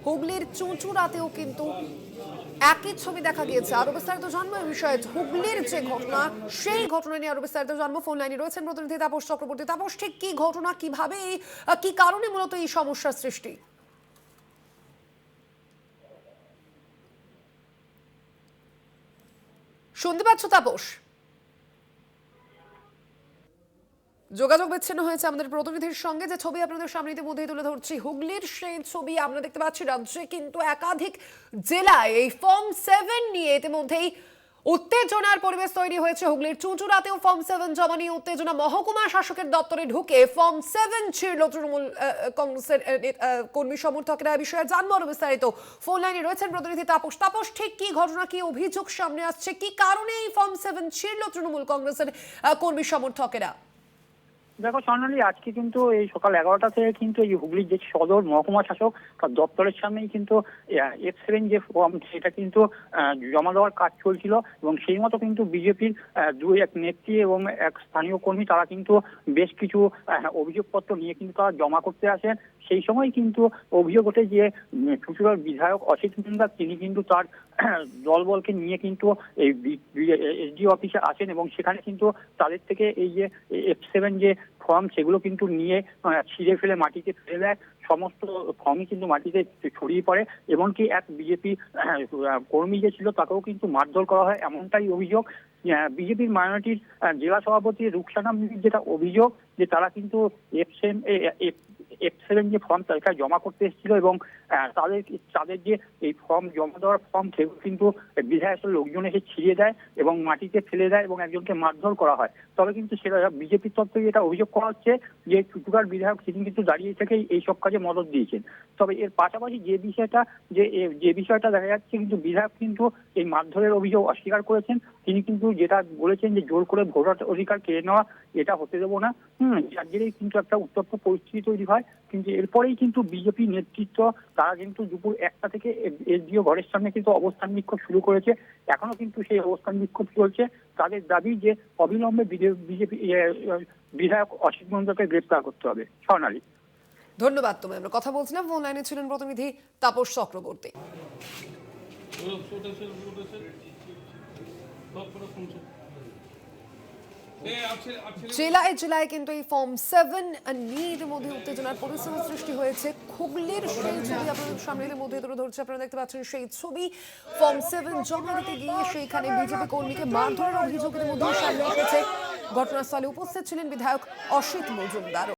হুগলির চুঁচুড়াতেও কিন্তু একই ছবি দেখা গিয়েছে। আরো বিস্তারিত জানবো এই বিষয়ে, হুগলির যে ঘটনা সেই ঘটনা নিয়ে আরো বিস্তারিত জানবো। ফোন লাইনে রয়েছেন প্রতিনিধি তাপস চক্রবর্তী। তাপস, ঠিক কি ঘটনা, কিভাবে এই কি কারণে মূলত এই সমস্যার সৃষ্টি? শুনতে পাচ্ছ তাপস? যোগাযোগ বিচ্ছিন্ন হয়েছে আমাদের প্রতিনিধির সঙ্গে। যে ছবি আপনাদের সামনে ইতিমধ্যেই তুলে ধরছি, হুগলির সেই ছবি আমরা দেখতে পাচ্ছি। রাজ্যে কিন্তু একাধিক জেলায় এই ফর্ম 7 নিয়ে ইতিমধ্যেই উত্তেজনার পরিবেশ তৈরি হয়েছে। হুগলির চুঁচুড়াতেও ফর্ম 7 জমা নিয়ে উত্তেজনা। মহকুমা শাসকের দপ্তরে ঢুকে ফর্ম 7 ছিল তৃণমূল কংগ্রেসের কর্মী সমর্থকেরা। এই বিষয়ে জানবো আরো বিস্তারিত। ফোন লাইনে রয়েছেন প্রতিনিধি তাপস। তাপস, ঠিক কি ঘটনা, কি অভিযোগ সামনে আসছে, কি কারণে এই ফর্ম 7 ছিল তৃণমূল কংগ্রেসের কর্মী সমর্থকেরা? দেখো স্বর্ণালী, আজকে কিন্তু এই সকাল 11টা থেকে কিন্তু এই হুগলির যে সদর মহকুমা শাসক তার দপ্তরের সামনেই কিন্তু F7 যে ফর্ম সেটা কিন্তু জমা দেওয়ার কাজ চলছিল এবং সেই মতো কিন্তু বিজেপির এক নেত্রী এবং এক স্থানীয় কর্মী তারা কিন্তু বেশ কিছু অভিযোগপত্র নিয়ে কিন্তু তারা জমা করতে আসেন। সেই সময় কিন্তু অভিযোগ ওঠে যে চুঁচুড়ার বিধায়ক অসিত মজুমদার তিনি কিন্তু তার দলবলকে নিয়ে কিন্তু এই এসডি অফিসে আসেন এবং সেখানে কিন্তু তাদের থেকে এই যে F7 যে ফর্ম সেগুলো কিন্তু নিয়ে ছিঁড়ে ফেলে মাটিতে ফেলে দেয়। সমস্ত ফর্মই কিন্তু মাটিতে ছড়িয়ে পড়ে। এমনকি এক বিজেপি কর্মী যে ছিল তাকেও কিন্তু মারধর করা হয়, এমনটাই অভিযোগ। বিজেপির মাইনরিটির জেলা সভাপতি রুকসানা মিরির যেটা অভিযোগ যে তারা কিন্তু F7 যে ফর্ম তালিকায় জমা করতে এসেছিল এবং তাদের যে এই ফর্ম জমা দেওয়ার ফর্ম সেগুলো কিন্তু বিধায়কের লোকজন এসে ছিঁড়ে দেয় এবং মাটিতে ফেলে দেয় এবং একজনকে মারধর করা হয়। তবে কিন্তু সেটা বিজেপির তরফ থেকে এটা অভিযোগ করা হচ্ছে যে চুঁচুড়ার বিধায়ক তিনি কিন্তু দাঁড়িয়ে থেকেই এইসব কাজে মদত দিয়েছেন। তবে এর পাশাপাশি যে বিষয়টা দেখা যাচ্ছে, কিন্তু বিধায়ক কিন্তু এই মারধরের অভিযোগ অস্বীকার করেছেন। তিনি কিন্তু যেটা বলেছেন যে জোর করে ভোটার অধিকার কেড়ে নেওয়া এটা হতে দেবো না। যার জেরেই কিন্তু একটা উত্তপ্ত পরিস্থিতি তৈরি হয়। কিন্তু এরপরেই কিন্তু বিজেপি নেতৃত্ব তারা কিন্তু দুপুর 1টা থেকে এসডিও ঘরের সামনে কিন্তু অবস্থান বিক্ষোভ শুরু করেছে। এখনো কিন্তু সেই অবস্থান বিক্ষোভ চলছে। তাদের দাবি যে অবিলম্বে বিজেপি বিধায়ক অসিত মজুমদারকে গ্রেপ্তার করতে হবে। স্বর্ণালী, ধন্যবাদ। তোমায় আমরা কথা বলছিলাম। ফোন লাইনে ছিলেন প্রতিনিধি তাপস চক্রবর্তী। জেলায় জেলায় কিন্তু এই ফর্ম 7 নিয়ে ইতিমধ্যে উত্তেজনার পরিস্থিতি সৃষ্টি হয়েছে। হুগলির সেই ছবি আপনাদের সামনে মধ্যে তুলে ধরছে। আপনারা দেখতে পাচ্ছেন সেই ছবি। ফর্ম 7 জমা দিতে গিয়ে সেইখানে বিজেপি কর্মীকে মারধরের অভিযোগ ইতিমধ্যে সামনে এসেছে। ঘটনাস্থলে উপস্থিত ছিলেন বিধায়ক অসিত মজুমদার।